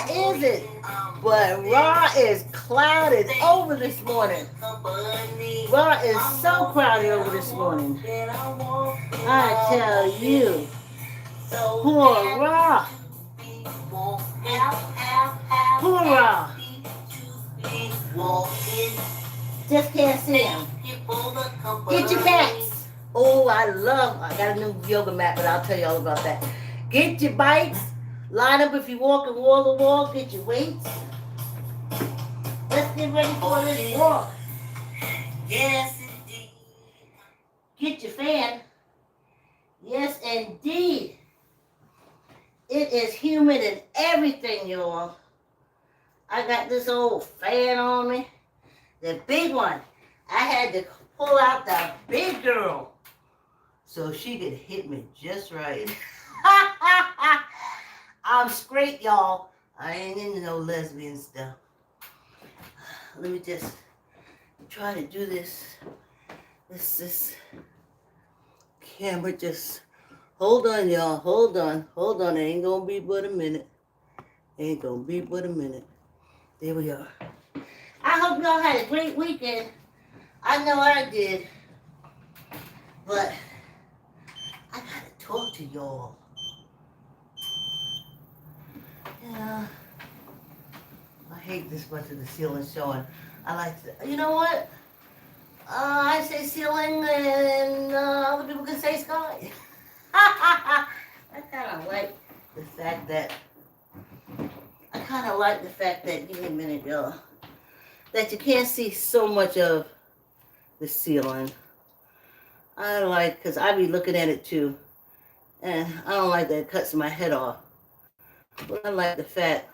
Why is it? But Raw is clouded over this morning. Raw is so cloudy over this morning. I tell you. Poor Raw. Poor Raw. Just can't see him. Get your backs. Oh, I got a new yoga mat, but I'll tell you all about that. Get your bikes. Line up if you're walking wall to wall. Get your weights. Let's get ready for this walk. Yes, indeed. Get your fan. Yes, indeed. It is humid and everything, y'all. I got this old fan on me. The big one. I had to pull out the big girl so she could hit me just right. I'm straight, y'all. I ain't into no lesbian stuff. Let me just try to do this. This camera just... Hold on, y'all. Hold on. It ain't gonna be but a minute. There we are. I hope y'all had a great weekend. I know I did. But I gotta talk to y'all. Yeah. I hate this much of the ceiling showing. I like to, you know what? I say ceiling and other people can say sky. I kind of like the fact that, give me a minute, y'all, that you can't see so much of the ceiling. I like, because I be looking at it too, and I don't like that it cuts my head off. But I like the fact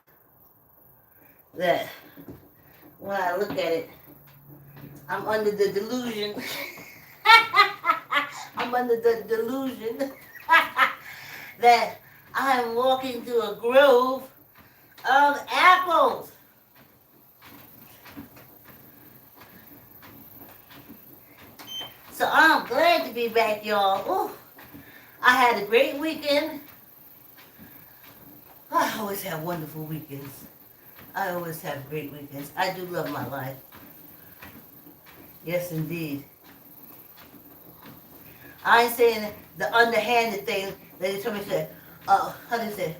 that when I look at it, I'm under the delusion. I'm under the delusion that I'm walking through a grove of apples. So I'm glad to be back, y'all. Ooh, I had a great weekend. I always have wonderful weekends. I always have great weekends. I do love my life. Yes, indeed. I ain't saying the underhanded thing that they told me. Said, how do you say?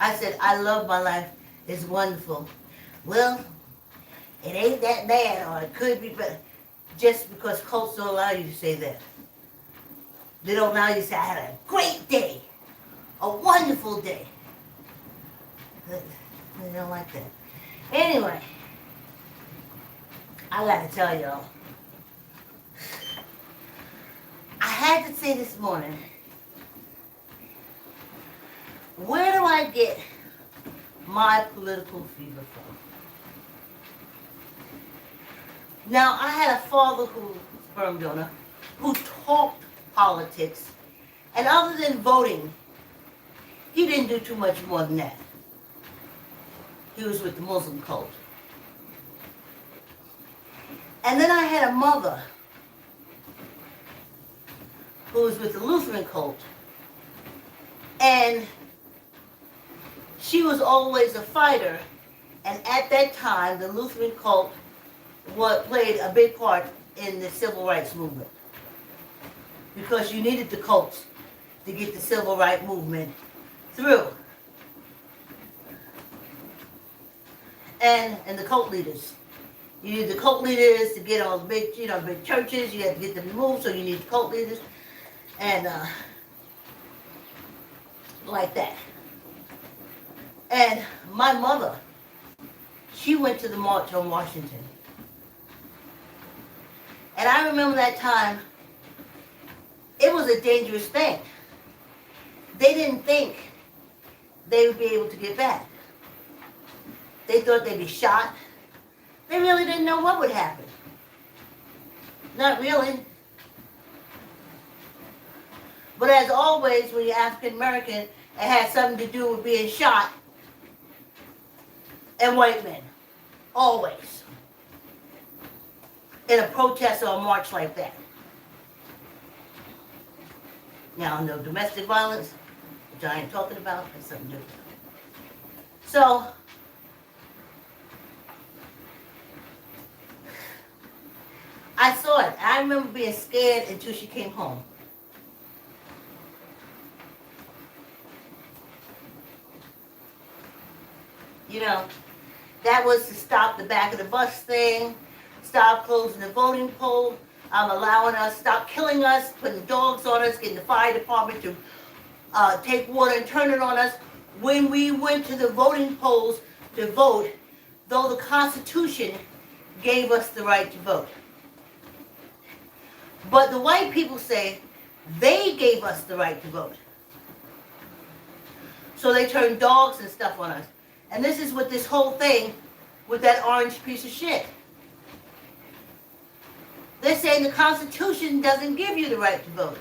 I said, I love my life. It's wonderful. Well, it ain't that bad, or it could be better. Just because cults don't allow you to say that. They don't allow you to say, I had a great day. A wonderful day. They don't like that. Anyway, I gotta tell y'all. I had to say this morning, where do I get my political fever from? Now, I had a father who, sperm donor, who talked politics, and other than voting, he didn't do too much more than that. He was with the Muslim cult. And then I had a mother who was with the Lutheran cult. And she was always a fighter. And at that time, the Lutheran cult played a big part in the civil rights movement. Because you needed the cults to get the civil rights movement through. And the cult leaders. You need the cult leaders to get all the big, big churches. You had to get them moved, so you need the cult leaders. And like that. And my mother, she went to the March on Washington. And I remember that time, it was a dangerous thing. They didn't think they would be able to get back. They thought they'd be shot. They really didn't know what would happen. Not really. But as always, when you're African American, it has something to do with being shot and white men. Always. In a protest or a march like that. Now, no domestic violence, which I ain't talking about, that's something different. So, I saw it. I remember being scared until she came home. You know, that was to stop the back of the bus thing, stop closing the voting poll, allowing us, stop killing us, putting dogs on us, getting the fire department to take water and turn it on us. When we went to the voting polls to vote, though the Constitution gave us the right to vote. But the white people say they gave us the right to vote. So they turned dogs and stuff on us. And this is what this whole thing with that orange piece of shit. They're saying the Constitution doesn't give you the right to vote.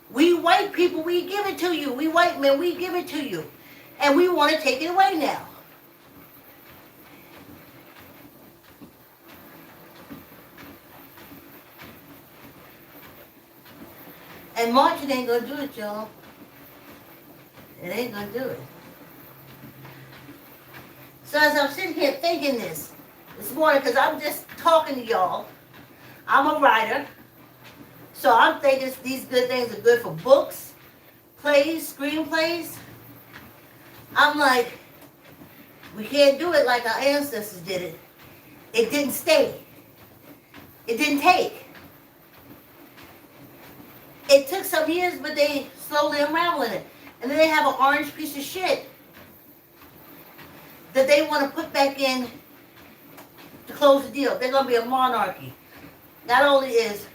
We white people, we give it to you. We white men, we give it to you. And we want to take it away now. And marching ain't gonna do it, y'all. It ain't gonna do it. So as I'm sitting here thinking this morning, because I'm just talking to y'all, I'm a writer, so I'm thinking these good things are good for books, plays, screenplays. I'm like, we can't do it like our ancestors did it. It didn't stay. It didn't take. It took some years, but they slowly unraveling it. And then they have an orange piece of shit that they want to put back in to close the deal. They're going to be a monarchy. Not only is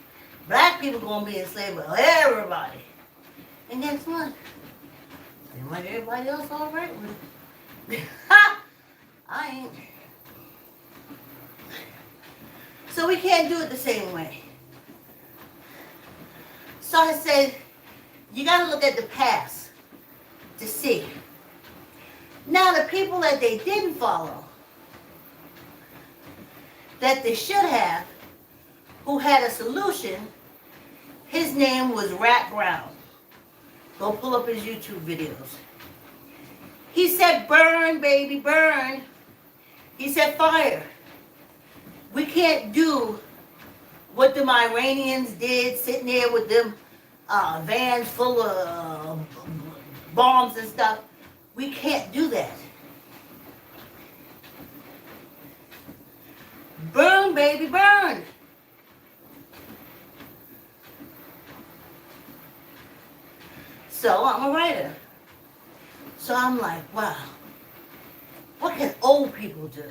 black people going to be enslaved, but everybody. And guess what? Seems like everybody else all right with it. I ain't. So we can't do it the same way. So I said, you got to look at the past to see. Now the people that they didn't follow, that they should have, who had a solution, his name was Rat Brown. Go pull up his YouTube videos. He said, burn, baby, burn. He said, fire. We can't do what the Iranians did, sitting there with them vans full of bombs and stuff. We can't do that. Burn, baby, burn. So I'm a writer. So I'm like, wow, what can old people do?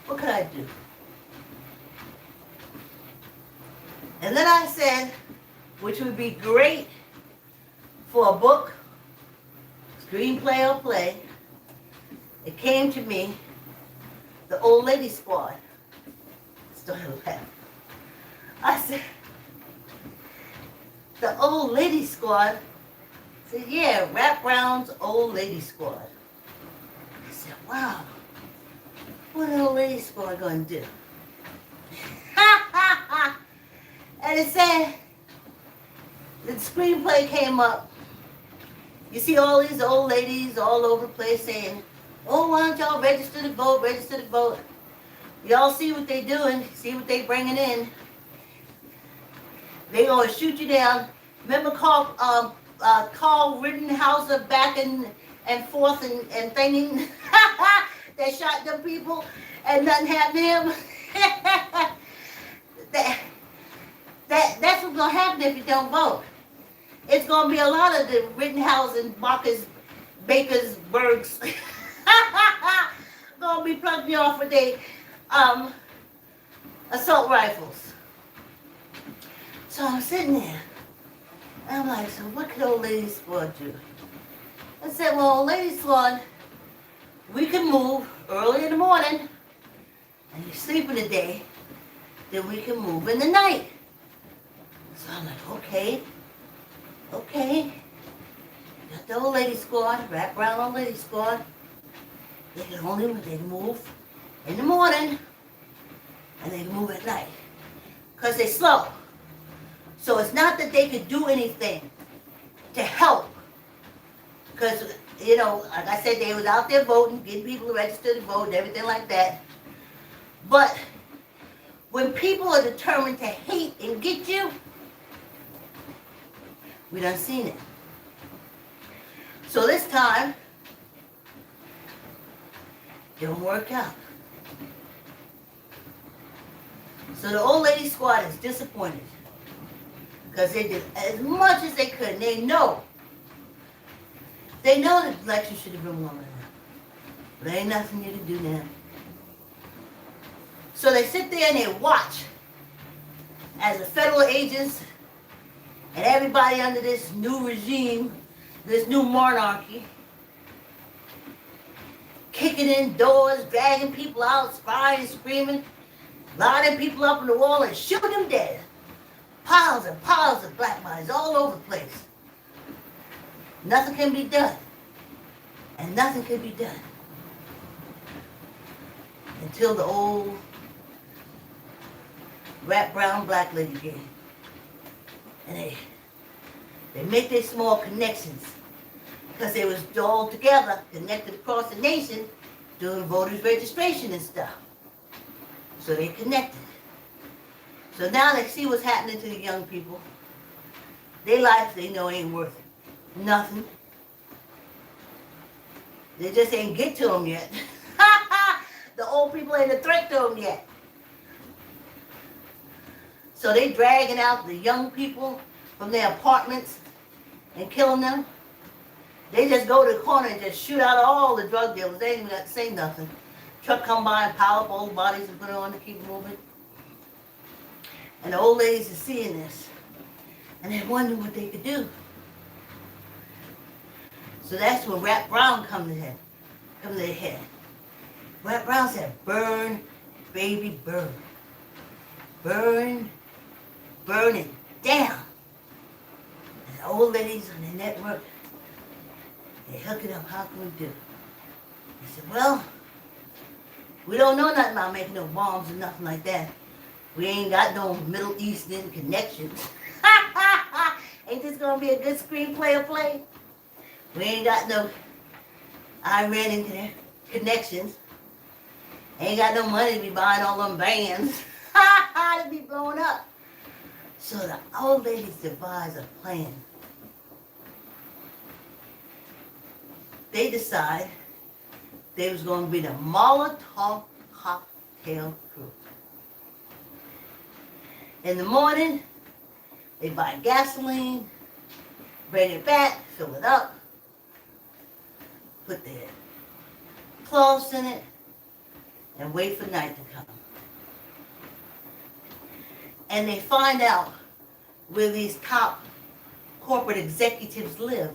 What could I do? And then I said, which would be great for a book, screenplay or play, it came to me, the Old Lady Squad. Still laughing. I said, the Old Lady Squad? I said, yeah, Rat Brown's Old Lady Squad. I said, wow, what an Old Lady Squad gonna do? And it said, the screenplay came up. You see all these old ladies all over the place saying, oh, why don't y'all register to vote, register to vote. Y'all see what they doing, see what they bringing in. They gonna shoot you down. Remember Carl Rittenhouser back and forth and thinking that shot them people and nothing happened to him? That's what's gonna happen if you don't vote. It's gonna be a lot of the Rittenhouse and Bakersburgs gonna be plugging you off with their assault rifles. So I'm sitting there, and I'm like, so what could Old Lady Squad do? I said, well, Old Lady Squad, we can move early in the morning, and you sleep in the day, then we can move in the night. So I'm like, okay. Got the Old Lady Squad, Rat Brown Old Lady Squad. They can move in the morning, and they can move at night. Because they're slow. So it's not that they could do anything to help. Because, you know, like I said, they was out there voting, getting people to register to vote and everything like that. But When people are determined to hate and get you, we done seen it. So this time, it don't work out. So the old lady squad is disappointed because they did as much as they could. And they know the election should have been won by now. But there ain't nothing you can do now. So they sit there and they watch as the federal agents and everybody under this new regime, this new monarchy, kicking in doors, dragging people out, spying, screaming, lining people up on the wall and shooting them dead. Piles and piles of black bodies all over the place. Nothing can be done. And nothing can be done until the old rat brown black lady came. And they make their small connections because they was all together, connected across the nation, doing voters registration and stuff. So they connected. So now they see what's happening to the young people. Their life, they know, ain't worth nothing. They just ain't get to them yet. The old people ain't a threat to them yet. So they dragging out the young people from their apartments and killing them. They just go to the corner and just shoot out all the drug dealers. They ain't even got to say nothing. Truck come by and pile up all the bodies and put it on to keep moving. And the old ladies are seeing this. And they're wondering what they could do. So that's when Rat Brown come to their head. Rat Brown said, burn, baby, burn. Burn, burn it down. And the old ladies on the network, they hook it up. How can we do? They said, well, we don't know nothing about making no bombs or nothing like that. We ain't got no Middle Eastern connections. Ain't this gonna be a good screenplay or play? We ain't got no Iranian connections. Ain't got no money to be buying all them bands. To be blowing up. So the old ladies devised a plan. They decide they was going to be the Molotov cocktail crew. In the morning, they buy gasoline, bring it back, fill it up, put their clothes in it, and wait for night to come. And they find out where these top corporate executives live.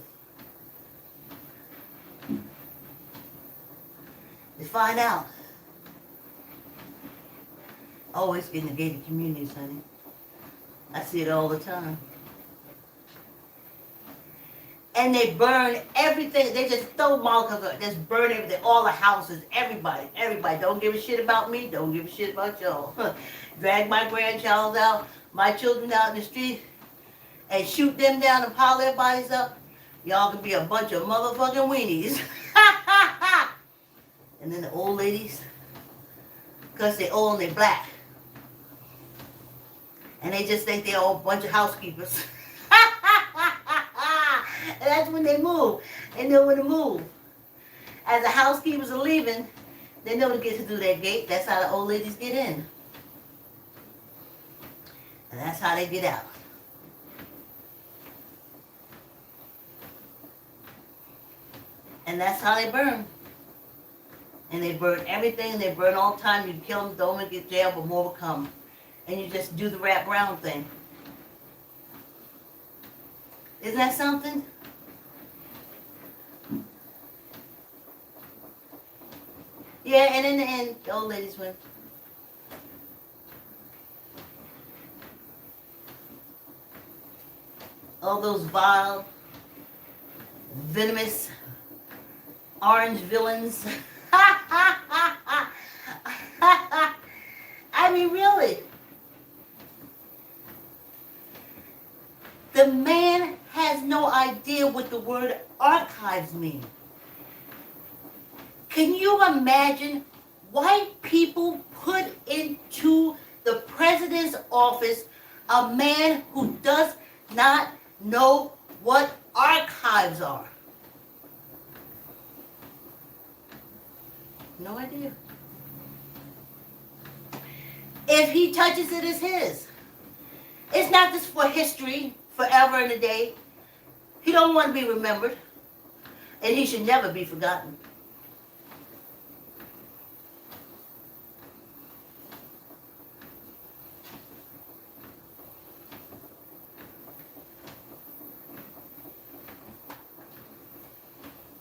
They find out. Always in the gated communities, honey. I see it all the time. And they burn everything. They just throw Molotovs, just burn everything. All the houses, everybody. Don't give a shit about me. Don't give a shit about y'all. Drag my grandchild out, my children out in the street, and shoot them down and pile their bodies up. Y'all can be a bunch of motherfucking weenies. And then the old ladies, because they old and they black. And they just think they're all a bunch of housekeepers. And that's when they move. They know when to move. As the housekeepers are leaving, they know to get through that gate. That's how the old ladies get in. And that's how they get out. And that's how they burn. And they burn everything. They burn all the time. You kill them, don't get jail, but more will come. And you just do the Rat Brown thing. Isn't that something? Yeah, and in the end, the old ladies win. All those vile, venomous, orange villains. I mean, really. The man has no idea what the word archives mean. Can you imagine white people put into the president's office a man who does not know what archives are? No idea. If he touches it, it's his. It's not just for history, forever and a day. He don't want to be remembered, and he should never be forgotten.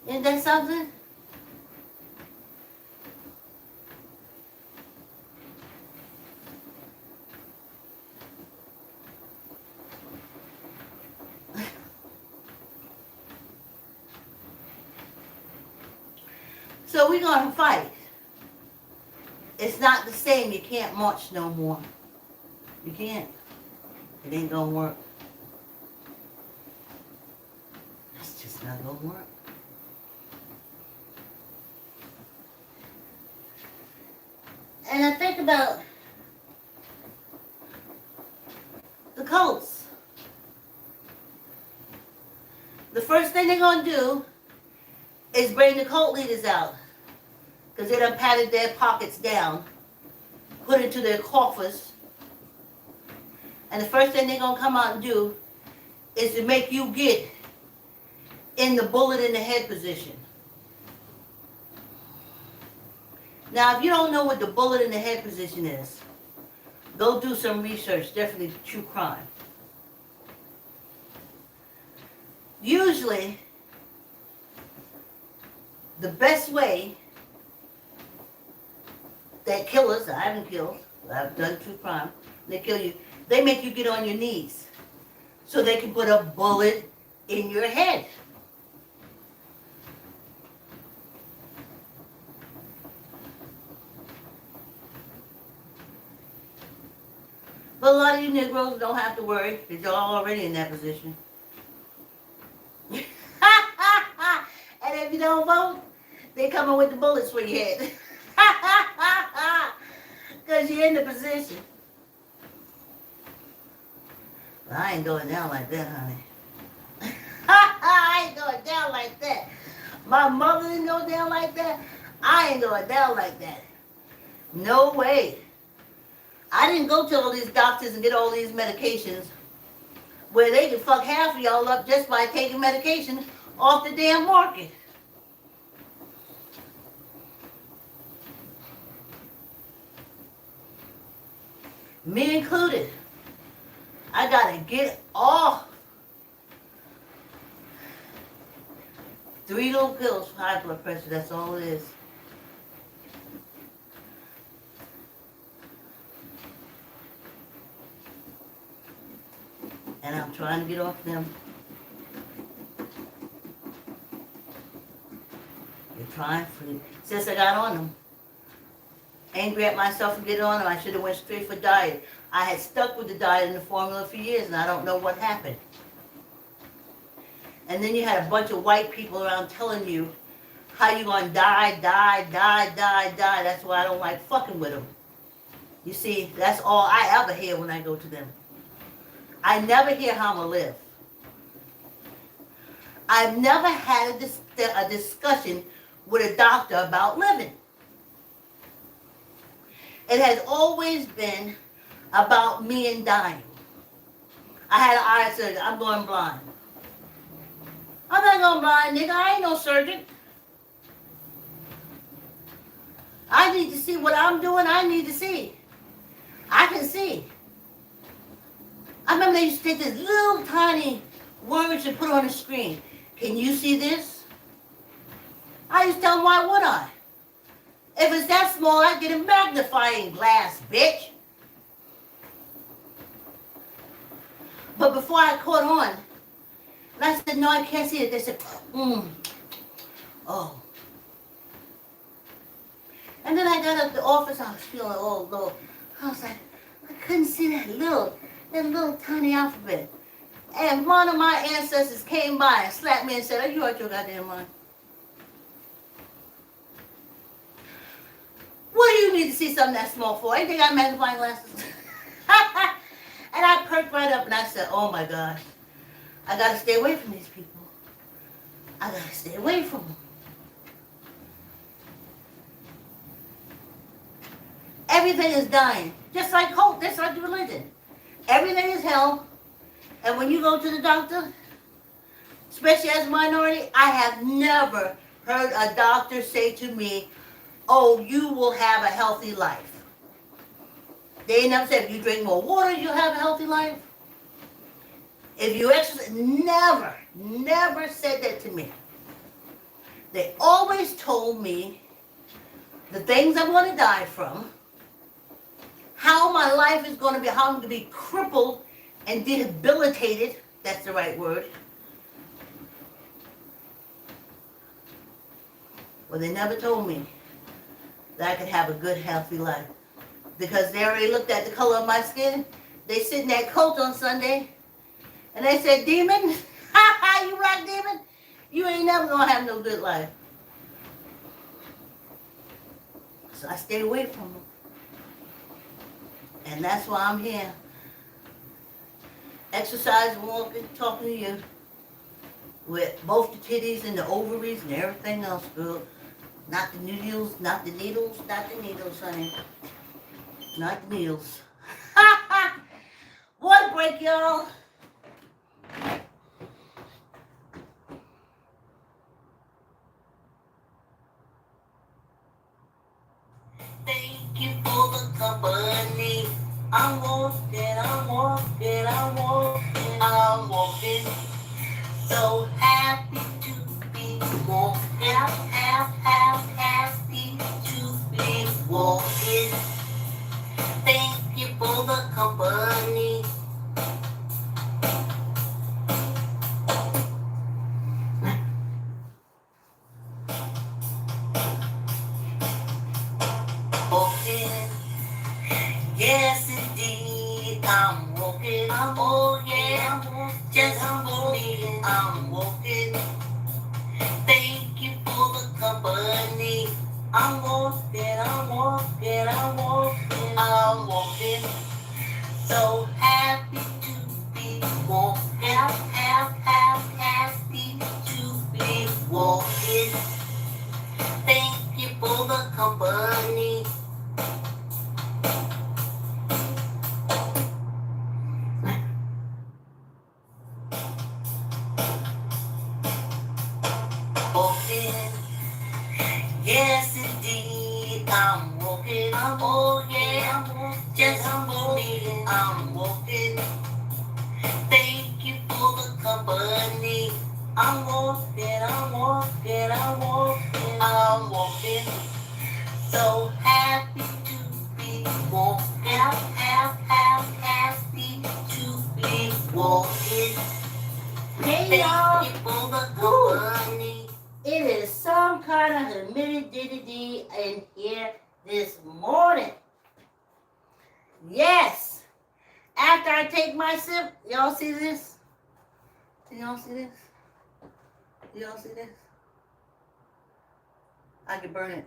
Isn't that something? So we're going to fight. It's not the same. You can't march no more. You can't. It ain't going to work. It's just not going to work. And I think about the cults. The first thing they're going to do is bring the cult leaders out. Because they done patted their pockets down, put into their coffers. And the first thing they're going to come out and do is to make you get in the bullet in the head position. Now, if you don't know what the bullet in the head position is, go do some research, definitely true crime. Usually, the best way that killers, I haven't killed, I've done true crime, they kill you, they make you get on your knees so they can put a bullet in your head. But a lot of you Negroes don't have to worry because you're already in that position. And if you don't vote, they come in with the bullets for your head. Because you're in the position. But I ain't going down like that, honey. I ain't going down like that. My mother didn't go down like that. I ain't going down like that. No way. I didn't go to all these doctors and get all these medications where they can fuck half of y'all up just by taking medication off the damn market. Me included. I gotta get off 3 little pills for high blood pressure, that's all it is. And I'm trying to get off them. You're trying for since I got on them. Angry at myself for getting on them. I should have went straight for diet. I had stuck with the diet and the formula for years, and I don't know what happened. And then you had a bunch of white people around telling you how you gonna die. That's why I don't like fucking with them. You see, that's all I ever hear when I go to them. I never hear how I'm gonna live. I've never had a discussion with a doctor about living. It has always been about me and dying. I had an eye surgery. I'm going blind. I'm not going blind, nigga. I ain't no surgeon. I need to see what I'm doing. I need to see. I can see. I remember they used to take this little tiny words and put on the screen. Can you see this? I used to tell them, why would I? If it's that small, I'd get a magnifying glass, bitch. But before I caught on, and I said, no, I can't see it. They said, oh. And then I got up to the office, I was feeling all low. I was like, I couldn't see that little tiny alphabet. And one of my ancestors came by and slapped me and said, are you out your goddamn mind? What do you need to see something that small for? Ain't they got magnifying glasses? perked right up and I said, oh my gosh, I gotta stay away from these people. I gotta stay away from them. Everything is dying. Just like hope, just like religion. Everything is hell. And when you go to the doctor, especially as a minority, I have never heard a doctor say to me, oh, you will have a healthy life. They ain't never said, if you drink more water, you'll have a healthy life. If you exercise, never said that to me. They always told me the things I'm going to die from, how my life is going to be, how I'm going to be crippled and debilitated, that's the right word. Well, they never told me that I could have a good, healthy life. Because they already looked at the color of my skin. They sit in that cult on Sunday, and they said, demon, you rock demon, you ain't never going to have no good life. So I stayed away from them. And that's why I'm here. Exercise, walking, talking to you. With both the titties and the ovaries and everything else, girl. Not the needles, not the needles, not the needles, honey. Not the needles. Water break, y'all. Thank you for the company. I'm walking. So happy to be walking. Happy to be walking. Thank you for the company. Walking. Yes, indeed, I'm walking. Oh, yeah, just for me, I'm walking. Thank you for the company. I'm walking. So happy to be walking. Happy to be walking. Thank you for the company. Walking. Yes, indeed, I'm walking. Oh, yeah, just for me, I'm walking. Thank you for the company. I'm walking. So happy to be walking. Happy to be walking. Hey, y'all. Thank you for the company. It is some kind of humidity in here this morning. Yes. After I take my sip, y'all see this? Y'all see this? Y'all see this? I can burn it.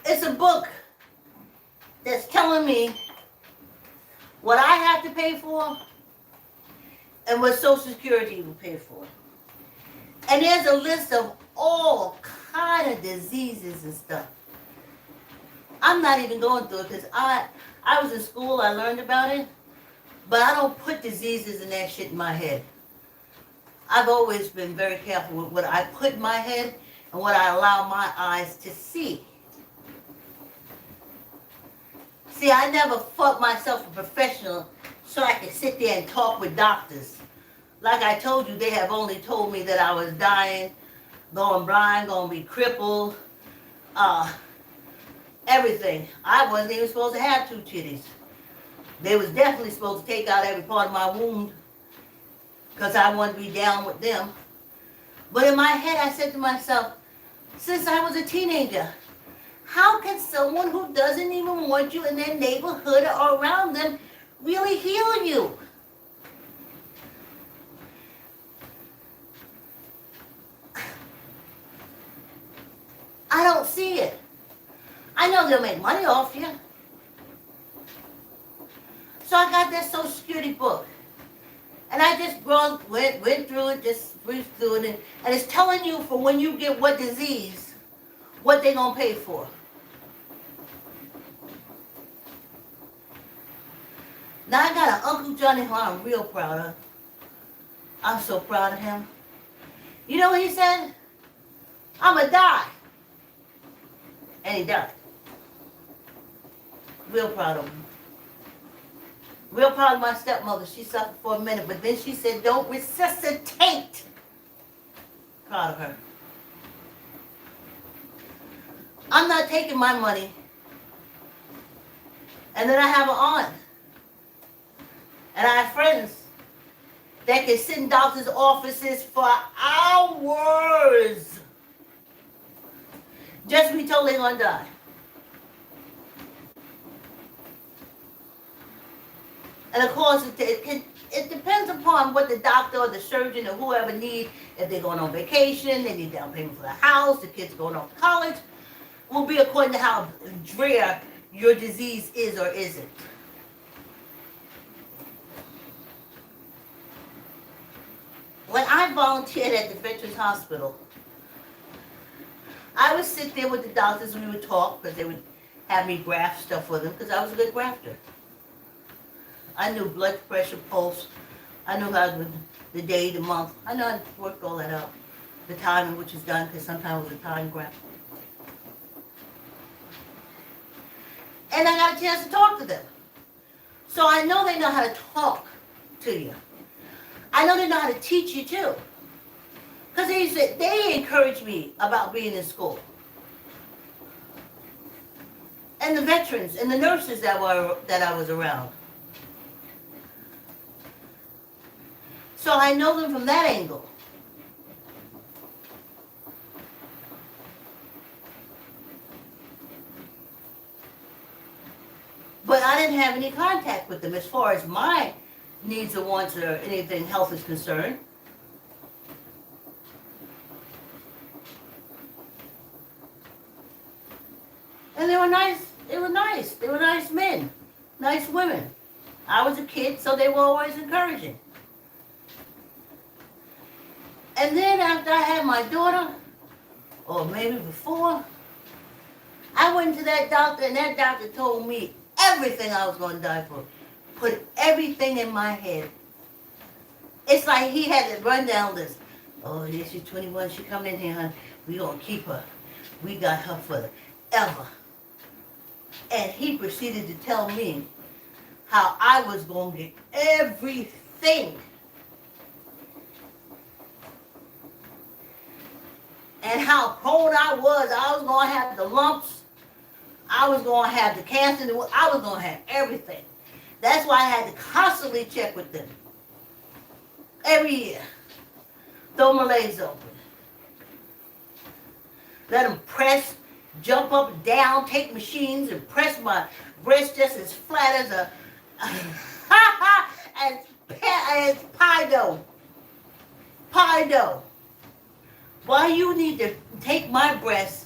It's a book that's telling me what I have to pay for and what Social Security will pay for. And there's a list of all kind of diseases and stuff. I'm not even going through it because I was in school, I learned about it, but I don't put diseases and that shit in my head. I've always been very careful with what I put in my head and what I allow my eyes to see. See, I never thought myself a professional so I could sit there and talk with doctors. Like I told you, they have only told me that I was dying, going blind, going to be crippled, everything. I wasn't even supposed to have two titties. They was definitely supposed to take out every part of my wound because I wanted to be down with them. But in my head, I said to myself, since I was a teenager, how can someone who doesn't even want you in their neighborhood or around them really heal you? I don't see it. I know they'll make money off you. So I got that Social Security book. And I just went through it, just briefed through it. And it's telling you for when you get what disease, what they're going to pay for. Now I got an Uncle Johnny who I'm real proud of. I'm so proud of him. You know what he said? I'm going to die. And he died. Real proud of him. Real proud of my stepmother. She suffered for a minute, but then she said, don't resuscitate. Proud of her. I'm not taking my money. And then I have an aunt. And I have friends that can sit in doctor's offices for hours. Just to be told they're going to die. And of course, it depends upon what the doctor or the surgeon or whoever need. If they're going on vacation, they need down payment for the house, the kids going off to college, will be according to how rare your disease is or isn't. When I volunteered at the Veterans Hospital, I would sit there with the doctors and we would talk because they would have me graft stuff for them because I was a good grafter. I knew blood pressure, pulse. I knew how the day, the month. I know I worked all that out. The time in which it's done, because sometimes it was a time graft. And I got a chance to talk to them. So I know they know how to talk to you. I know they know how to teach you too. Because they encouraged me about being in school. And the veterans and the nurses that I was around. So I know them from that angle. But I didn't have any contact with them as far as my needs or wants or anything health is concerned. And they were nice. They were nice. They were nice men, nice women. I was a kid, so they were always encouraging. And then after I had my daughter, or maybe before, I went to that doctor, and that doctor told me everything I was going to die for. Put everything in my head. It's like he had to run down this. Oh, yeah, she's 21. She coming in here, honey. We going to keep her. We got her forever. And he proceeded to tell me how I was going to get everything. And how prone I was going to have the lumps, I was going to have the cancer, I was going to have everything. That's why I had to constantly check with them. Every year. Throw my legs open. Let them press, jump up and down, take machines and press my breast just as flat as as pie dough. Pie dough. Why you need to take my breasts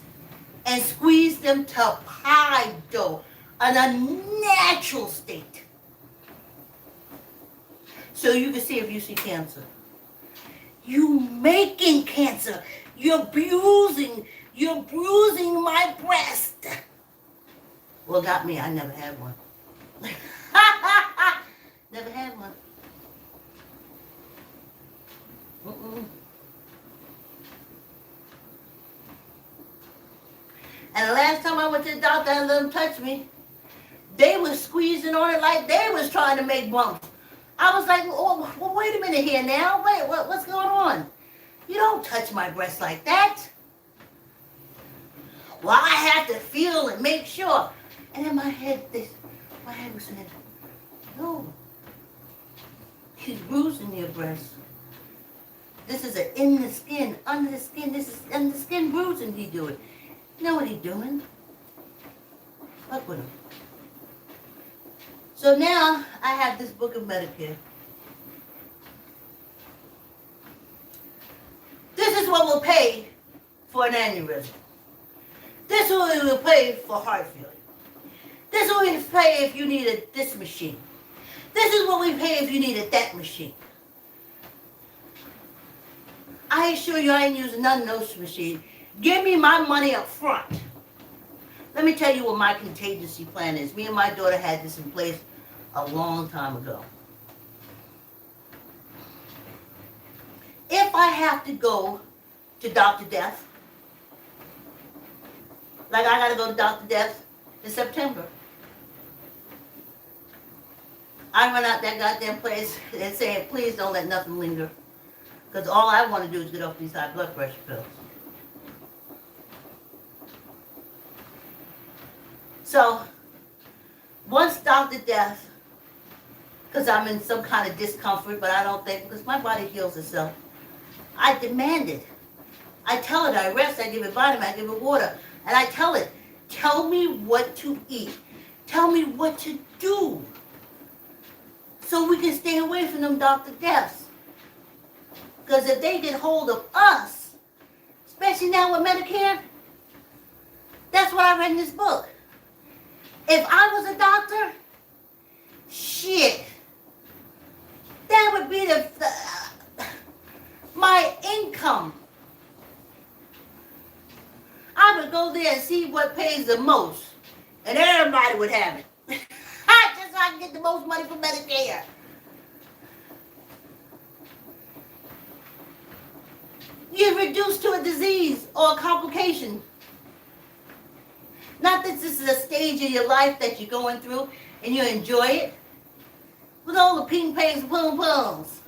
and squeeze them to pie dough in a natural state. So you can see if you see cancer. You making cancer. You're bruising my breast. Well, got me. I never had one. Never had one. Mm-mm. And the last time I went to the doctor and let them touch me, they was squeezing on it like they was trying to make bumps. I was like, oh, well, wait a minute here now. Wait, what's going on? You don't touch my breast like that. Well, I have to feel and make sure. And in my head was saying, no. He's bruising your breast. This is a in the skin, under the skin. This is under the skin bruising he do it. You know what he's doing? Fuck with him. So now I have this book of Medicare. This is what will pay for an aneurysm. This is what we will pay for heart failure. This is what we pay if you needed this machine. This is what we pay if you needed that machine. I assure you I ain't using none of those machines. Give me my money up front. Let me tell you what my contingency plan is. Me and my daughter had this in place a long time ago. If I have to go to Dr. Death, like I gotta go to Dr. Death in September, I run out that goddamn place and say, please don't let nothing linger. Because all I want to do is get off these high blood pressure pills. So, once Dr. Death, because I'm in some kind of discomfort, but I don't think, because my body heals itself, I demand it. I tell it I rest, I give it vitamin, I give it water, and I tell it, tell me what to eat. Tell me what to do. So we can stay away from them Dr. Deaths. Because if they get hold of us, especially now with Medicare, that's what I read in this book. If I was a doctor, shit, that would be my income. I would go there and see what pays the most, and everybody would have it. Just so I can get the most money from Medicare. You're reduced to a disease or a complication. Not that this is a stage of your life that you're going through and you enjoy it. With all the ping pangs and pum pums.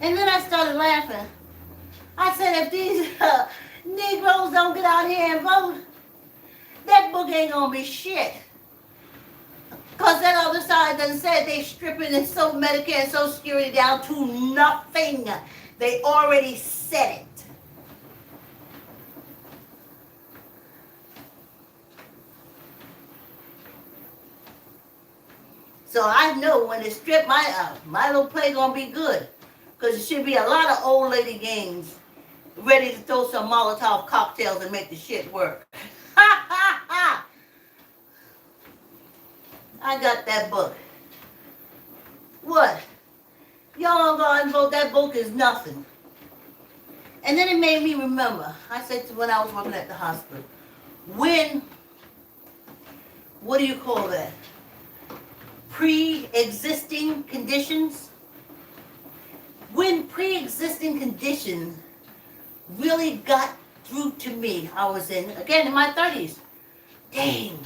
And then I started laughing. I said, if these Negroes don't get out here and vote, that book ain't gonna be shit. Because that other side done said they stripping and so Medicare and Social Security down to nothing. They already said it. So I know when they strip my little play gonna be good. Because there should be a lot of old lady gangs ready to throw some Molotov cocktails and make the shit work. Ha ha ha! I got that book. What? Y'all go and vote, that book is nothing. And then it made me remember, I said to when I was working at the hospital, when, what do you call that? Pre-existing conditions? When pre-existing conditions really got through to me, I was in my 30s. Dang.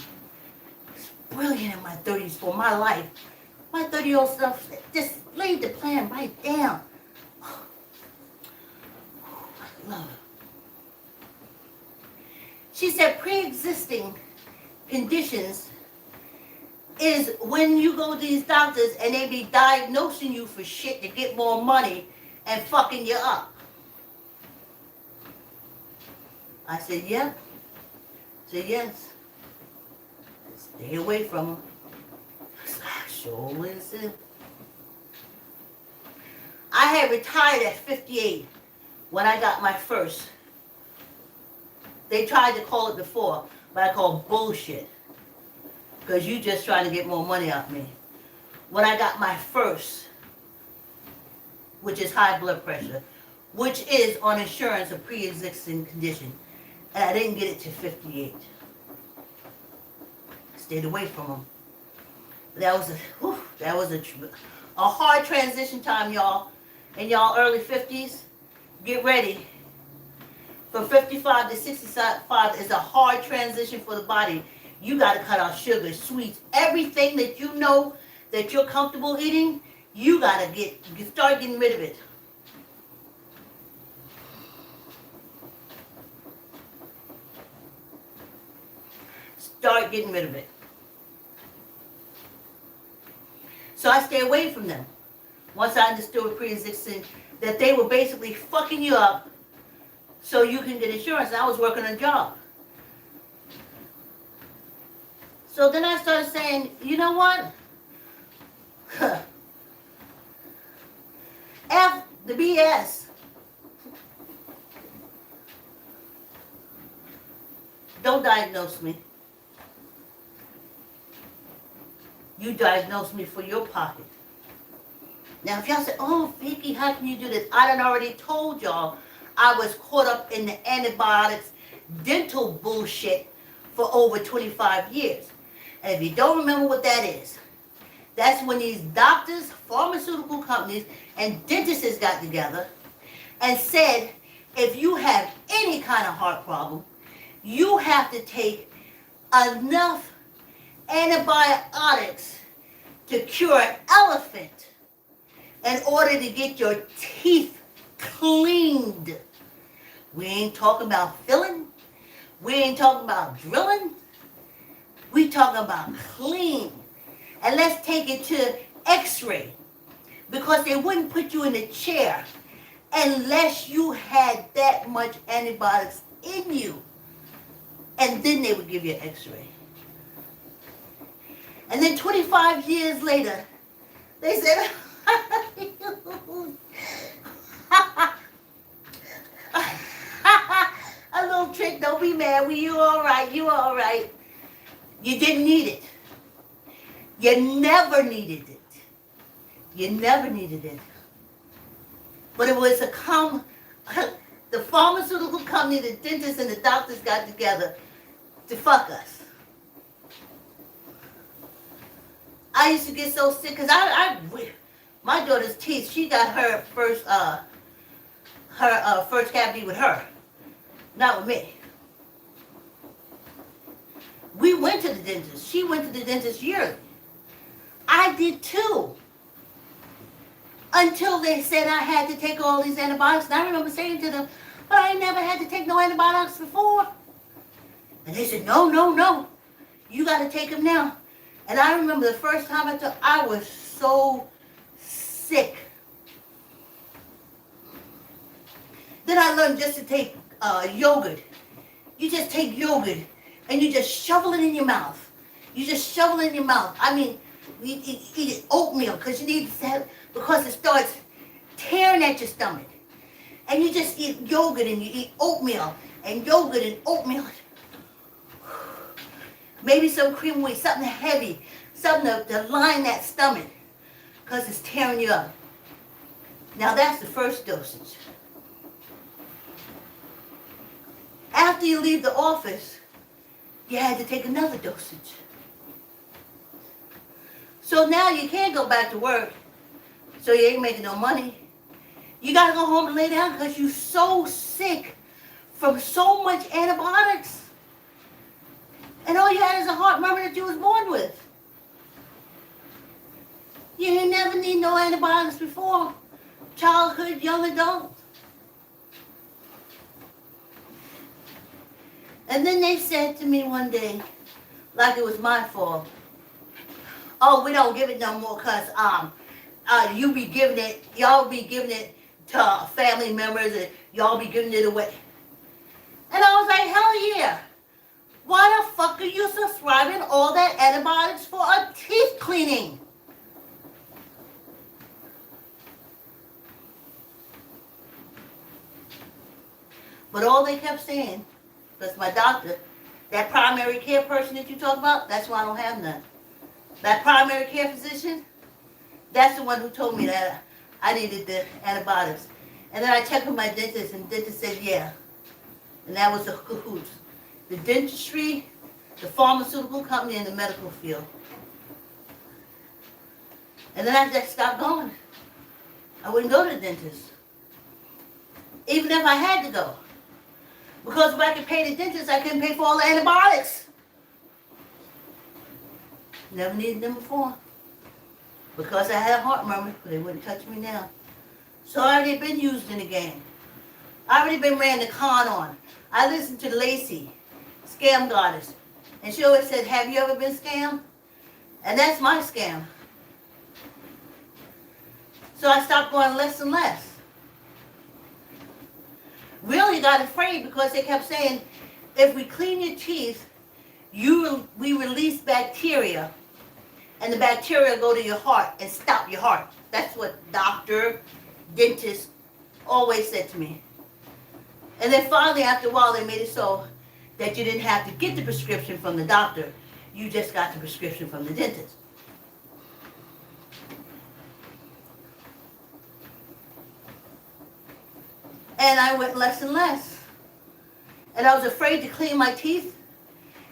Brilliant in my 30s for my life. My 30-year-old stuff just laid the plan right down. I love it. She said pre-existing conditions is when you go to these doctors and they be diagnosing you for shit to get more money and fucking you up. I said, yep. I said, yes. Stay away from them. Sure is it. I had retired at 58 when I got my first. They tried to call it before, but I call bullshit. Because you just trying to get more money out of me. When I got my first, which is high blood pressure, which is on insurance a pre-existing condition, and I didn't get it to 58. Stayed away from them. That was a hard transition time, y'all. In y'all early 50s, get ready. From 55 to 65 is a hard transition for the body. You got to cut out sugar, sweets, everything that you know that you're comfortable eating, you got to start getting rid of it. Start getting rid of it. So I stay away from them. Once I understood with pre-existing that they were basically fucking you up so you can get insurance. And I was working a job. So then I started saying, you know what? F the BS. Don't diagnose me. You diagnose me for your pocket. Now, if y'all say, oh, Vicky, how can you do this? I done already told y'all I was caught up in the antibiotics, dental bullshit for over 25 years. And if you don't remember what that is, that's when these doctors, pharmaceutical companies, and dentists got together and said, if you have any kind of heart problem, you have to take enough antibiotics to cure an elephant in order to get your teeth cleaned. We ain't talking about filling. We ain't talking about drilling. We talking about clean. And let's take it to x-ray. Because they wouldn't put you in a chair unless you had that much antibiotics in you. And then they would give you an x-ray. And then 25 years later, they said, a little trick, don't be mad. You all right, you all right. You didn't need it. You never needed it. You never needed it. But it was the pharmaceutical company, the dentists and the doctors got together to fuck us. I used to get so sick because my daughter's teeth, she got her first cavity with her, not with me. We went to the dentist. She went to the dentist yearly. I did too. Until they said I had to take all these antibiotics. And I remember saying to them, but I never had to take no antibiotics before. And they said, no, no, no. You got to take them now. And I remember the first time I took, I was so sick. Then I learned just to take yogurt. You just take yogurt and you just shovel it in your mouth. You just shovel it in your mouth. I mean, you eat oatmeal because you need to have, because it starts tearing at your stomach. And you just eat yogurt and you eat oatmeal and yogurt and oatmeal. Maybe some cream of wheat, something heavy, something to line that stomach because it's tearing you up. Now that's the first dosage. After you leave the office, you had to take another dosage. So now you can't go back to work, so you ain't making no money. You got to go home and lay down because you're so sick from so much antibiotics. And all you had is a heart murmur that you was born with. You ain't never need no antibiotics before. Childhood, young adult. And then they said to me one day, like it was my fault, oh, we don't give it no more because you be giving it, y'all be giving it to family members and y'all be giving it away. And I was like, hell yeah. Why the fuck are you subscribing all that antibiotics for a teeth cleaning? But all they kept saying, because my doctor, that primary care person that you talk about, that's why I don't have none. That primary care physician, that's the one who told me that I needed the antibiotics. And then I checked with my dentist, and the dentist said, yeah. And that was the cahoots. The dentistry, the pharmaceutical company, and the medical field. And then I just stopped going. I wouldn't go to the dentist. Even if I had to go. Because if I could pay the dentist, I couldn't pay for all the antibiotics. Never needed them before. Because I had a heart murmur, they wouldn't touch me now. So I already been used in the game. I already been ran the con on. I listened to Lacey, Scam Goddess. And she always said, have you ever been scammed? And that's my scam. So I stopped going less and less. Really got afraid because they kept saying, if we clean your teeth, we release bacteria. And the bacteria go to your heart and stop your heart. That's what Dr. dentist always said to me. And then finally, after a while, they made it so that you didn't have to get the prescription from the doctor. You just got the prescription from the dentist. And I went less and less. And I was afraid to clean my teeth.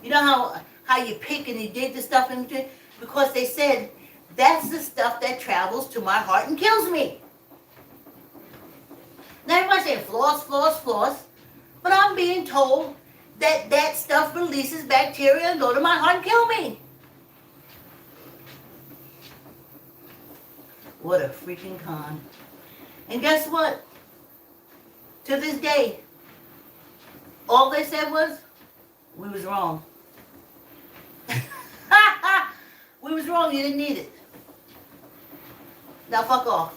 You know how you pick and you dig the stuff in between? Because they said, that's the stuff that travels to my heart and kills me. Now everybody's saying floss, floss, floss. But I'm being told that that stuff releases bacteria and go to my heart and kill me. What a freaking con. And guess what? To this day, all they said was, we was wrong. We was wrong, you didn't need it. Now fuck off.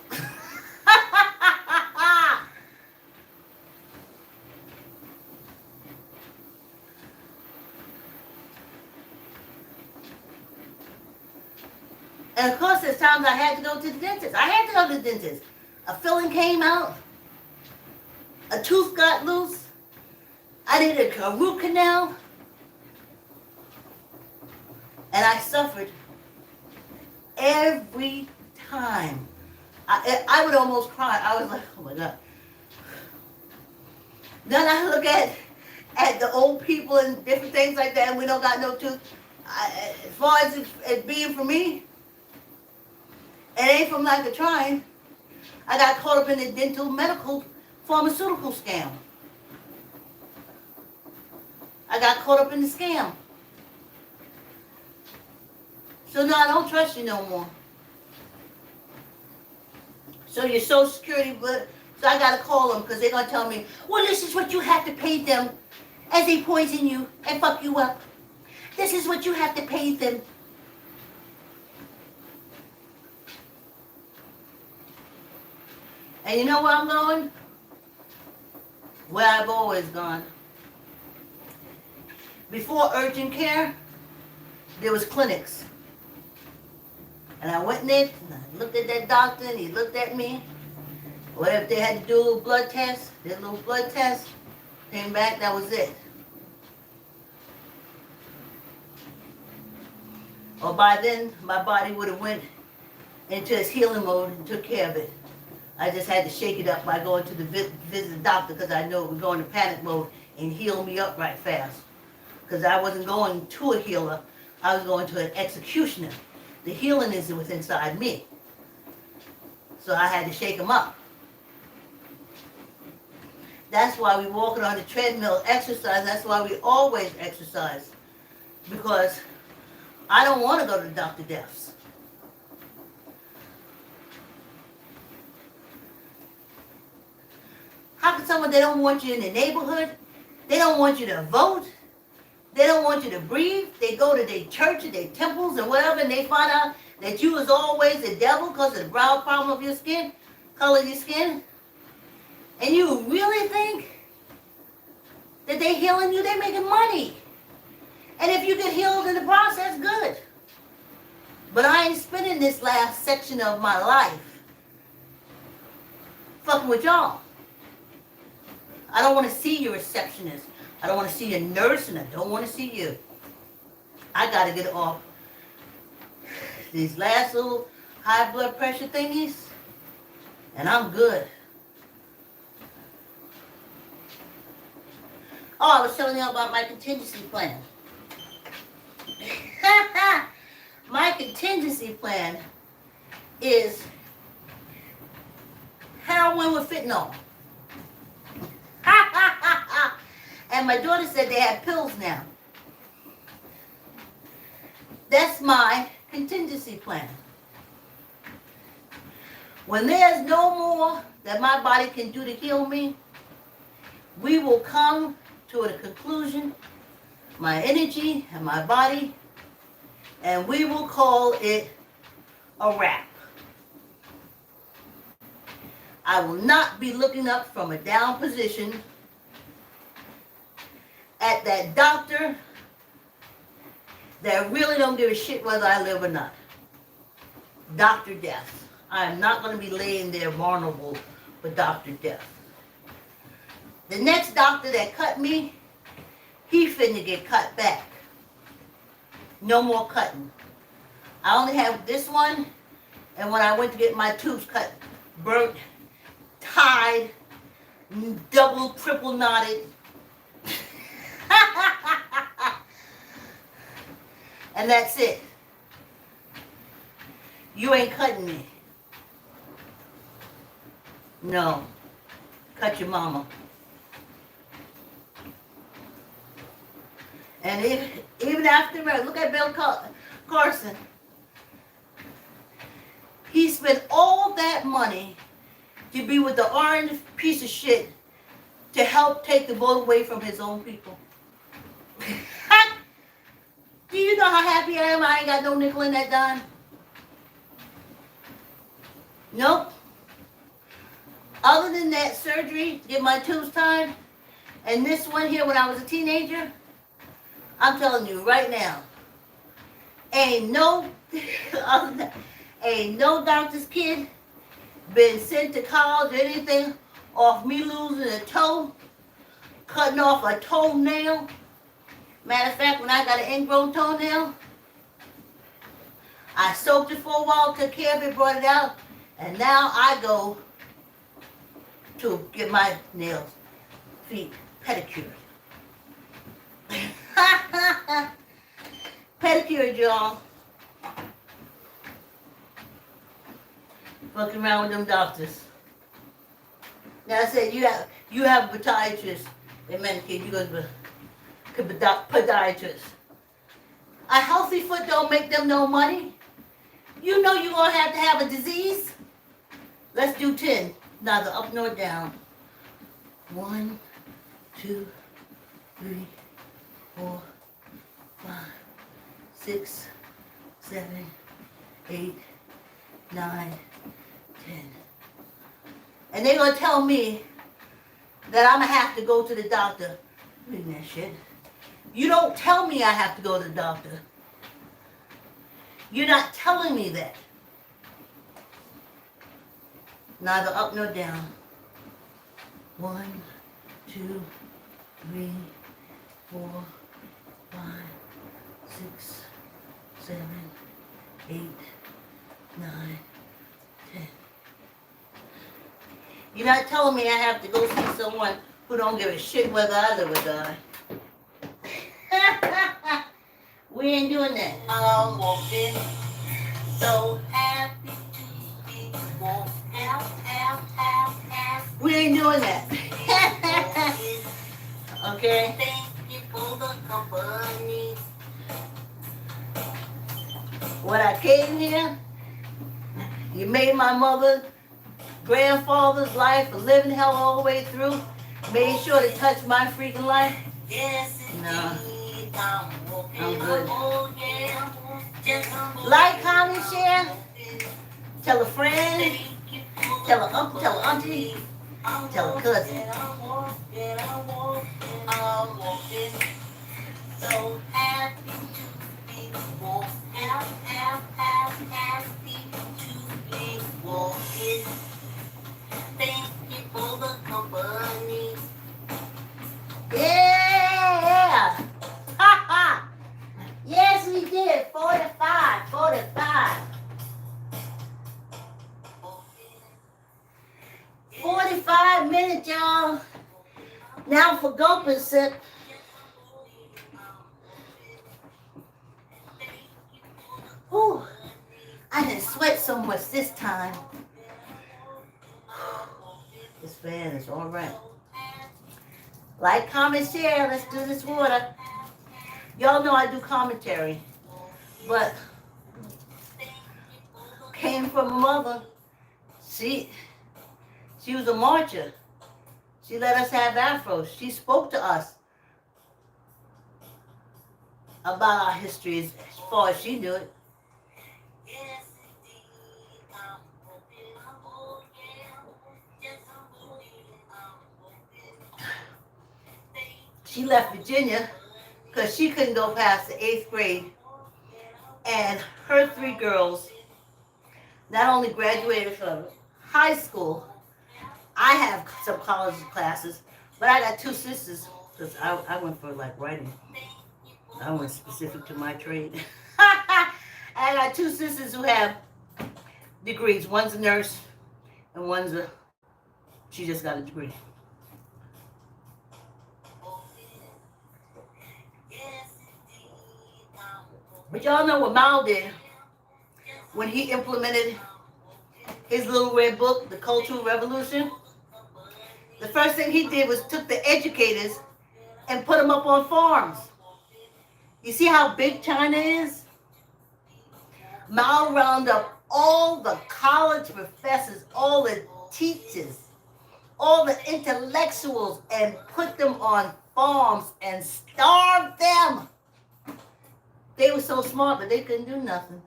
And of course, there's times I had to go to the dentist. I had to go to the dentist. A filling came out. A tooth got loose. I did a root canal. And I suffered every time. I would almost cry. I was like, oh my God. Then I look at the old people and different things like that, and we don't got no tooth. As far as it being for me, it ain't from lack of trying. I got caught up in the dental medical pharmaceutical scam. I got caught up in the scam. So now I don't trust you no more. So your Social Security, so I got to call them because they're going to tell me, well, this is what you have to pay them as they poison you and fuck you up. This is what you have to pay them. And you know where I'm going? Where I've always gone. Before urgent care, there was clinics. And I went in it, and I looked at that doctor, and he looked at me. What if they had to do a little blood test? Did a little blood test, came back, that was it. Or by then, my body would have went into its healing mode and took care of it. I just had to shake it up by going to the visit the doctor because I know it would go into panic mode and heal me up right fast. Because I wasn't going to a healer, I was going to an executioner. The healing is within inside me. So I had to shake them up. That's why we walking on the treadmill, exercise. That's why we always exercise. Because I don't want to go to Dr. Death's. How can someone, they don't want you in the neighborhood? They don't want you to vote? They don't want you to breathe? They go to their churches, their temples, and whatever, and they find out that you was always the devil because of the brown problem of your skin, color of your skin? And you really think that they healing you? They're making money. And if you get healed in the process, good. But I ain't spending this last section of my life fucking with y'all. I don't want to see your receptionist. I don't want to see your nurse, and I don't want to see you. I got to get off these last little high blood pressure thingies, and I'm good. Oh, I was telling you about my contingency plan. My contingency plan is heroin with fentanyl. And my daughter said they had pills now. That's my contingency plan. When there's no more that my body can do to heal me, we will come to a conclusion, my energy and my body, and we will call it a wrap. I will not be looking up from a down position at that doctor that really don't give a shit whether I live or not. Dr. Death. I'm not going to be laying there vulnerable with Dr. Death. The next doctor that cut me, he finna get cut back. No more cutting. I only have this one, and when I went to get my tubes cut, burnt, tied, double, triple knotted. And that's it. You ain't cutting me. No. Cut your mama. And even after, look at Bill Carson. He spent all that money to be with the orange piece of shit to help take the vote away from his own people. Do you know how happy I am? I ain't got no nickel in that dime. Nope. Other than that surgery to get my tubes tied, and this one here when I was a teenager, I'm telling you right now, ain't no doctor's kid been sent to college or anything off me losing a toe, cutting off a toenail. Matter of fact, when I got an ingrown toenail, I soaked it for a while, took care of it, brought it out, and now I go to get my nails, feet pedicured. Pedicured, y'all. Fucking around with them doctors. Now I said you have a podiatrist in Medicaid. You go to podiatrist. A healthy foot don't make them no money. You know you're gonna have a disease. Let's do 10. Neither up nor down. 1, 2, 3, 4, 5, 6, 7, 8, 9, 10. And they're gonna tell me that I'm gonna have to go to the doctor. Read that shit. You don't tell me I have to go to the doctor. You're not telling me that. Neither up nor down. 1, 2, 3, 4, 5, 6, 7, 8, 9, 10. You're not telling me I have to go see someone who don't give a shit whether I live or die. We ain't doing that. I'm walking so happy to be walking. We ain't doing that. Okay? Thank you for the company. When I came here, you made my mother, grandfather's life a living hell all the way through. Made sure to touch my freaking life. No. I'm good. Like, comment, share. Tell a friend. Tell an uncle, tell an auntie. Tell a cousin. So happy to be walking. Happy to be walking. Thank you for the company. Yeah! Ha ha! Yes, we did. 45. 45 minutes, y'all. Now for gulp and sip. Whew. I didn't sweat so much this time. This fan is all right. Like, comment, share. Let's do this water. Y'all know I do commentary. But came from a mother. She was a marcher. She let us have afros. She spoke to us about our history as far as she knew it. She left Virginia because she couldn't go past the 8th grade. And her 3 girls not only graduated from high school, I have some college classes, but I got two sisters because I went for like writing. I went specific to my trade. I got two sisters who have degrees. One's a nurse and she just got a degree. But y'all know what Mao did when he implemented his little red book, The Cultural Revolution. The first thing he did was took the educators and put them up on farms. You see how big China is? Mao rounded up all the college professors, all the teachers, all the intellectuals, and put them on farms and starved them. They were so smart, but they couldn't do nothing.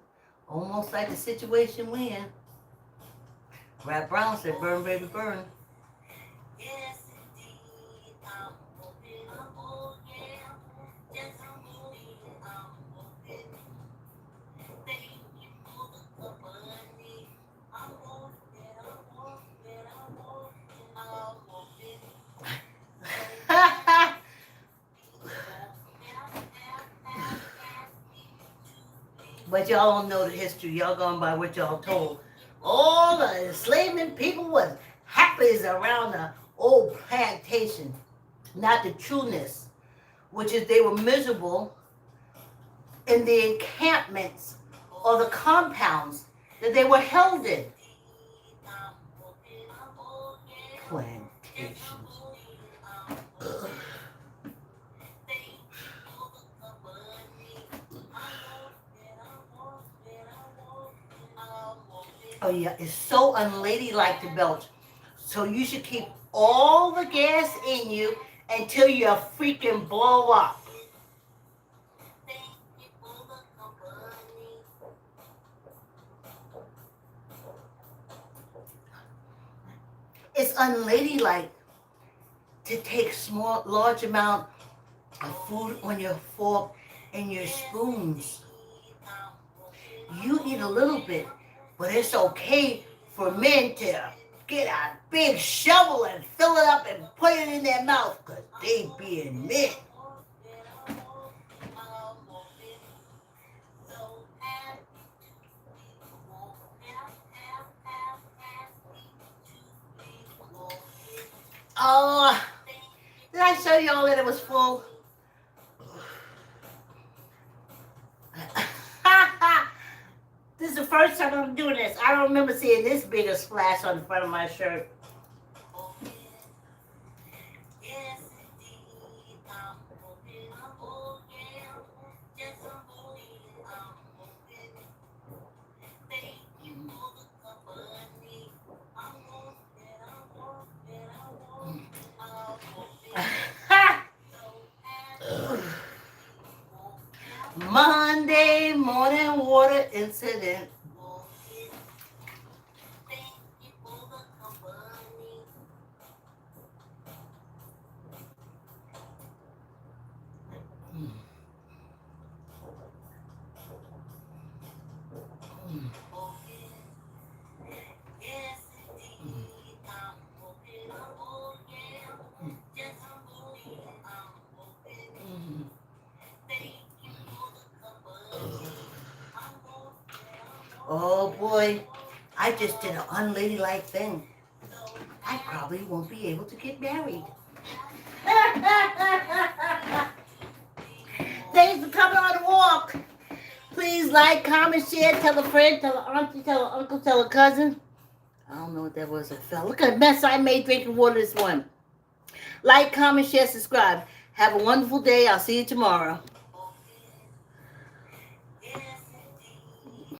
Almost like the situation we're in. Rap Brown said, burn, baby, burn. But y'all don't know the history. Y'all going by what y'all told. All the enslavement people was happy around the old plantation. Not the trueness, which is they were miserable in the encampments or the compounds that they were held in. Plantations. Ugh. Oh yeah, it's so unladylike to belch. So you should keep all the gas in you until you freaking blow up. It's unladylike to take large amount of food on your fork and your spoons. You eat a little bit, but it's okay for men to get a big shovel and fill it up and put it in their mouth because they being men. Oh, did I show y'all that it was full? This is the first time I'm doing this. I don't remember seeing this big a splash on the front of my shirt. Monday morning water incident. Oh boy, I just did an unladylike thing. I probably won't be able to get married. Thanks for coming on the walk. Please like, comment, share, tell a friend, tell an auntie, tell an uncle, tell a cousin. I don't know what that was. It fell. Look at the mess I made drinking water this one. Like, comment, share, subscribe. Have a wonderful day. I'll see you tomorrow.